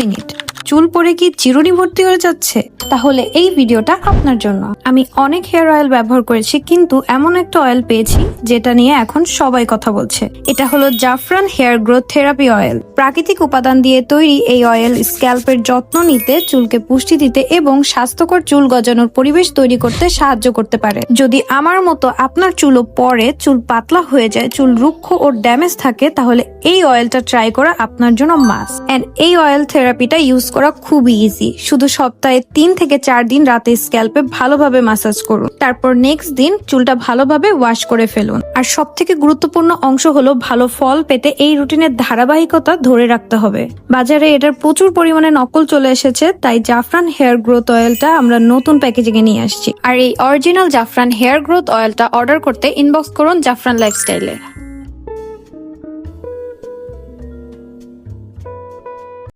Minute, চুল পরে কি চিরুনি ভর্তি হয়ে যাচ্ছে? তাহলে এই ভিডিওটা আপনার জন্য। আমি অনেক হেয়ার অয়েল ব্যবহার করেছি, কিন্তু এমন একটা অয়েল পেয়েছি যেটা নিয়ে এখন সবাই কথা বলছে। এটা হলো জাফরান হেয়ার গ্রোথ থেরাপি অয়েল। প্রাকৃতিক উপাদান দিয়ে তৈরি এই অয়েল স্ক্যাল্পের যত্ন নিতে, চুলকে পুষ্টি দিতে এবং স্বাস্থ্যকর চুল গজানোর পরিবেশ তৈরি করতে সাহায্য করতে পারে। যদি আমার মতো আপনার চুলও পরে, চুল পাতলা হয়ে যায়, চুল রুক্ষ ও ড্যামেজ থাকে, তাহলে এই অয়েলটা ট্রাই করা আপনার জন্য মাস্ট। এন্ড এই অয়েল থেরাপিটা ইউজ করা খুবই ইজি। শুধু সপ্তাহে 3 থেকে 4 দিন রাতে স্ক্যাল্পে ভালোভাবে ম্যাসাজ করুন, তারপর নেক্সট দিন চুলটা ভালোভাবে ওয়াশ করে ফেলুন। আর সব থেকে গুরুত্বপূর্ণ অংশ হলো, ভালো ফল পেতে এই রুটিনের ধারাবাহিকতা ধরে রাখতে হবে। বাজারে এটার প্রচুর পরিমাণে নকল চলে এসেছে, তাই জাফরান হেয়ার গ্রোথ অয়েলটা আমরা নতুন প্যাকেজিং এ নিয়ে আসছি। আর এই অরিজিনাল জাফরান হেয়ার গ্রোথ অয়েলটা অর্ডার করতে ইনবক্স করুন জাফরান লাইফস্টাইলে।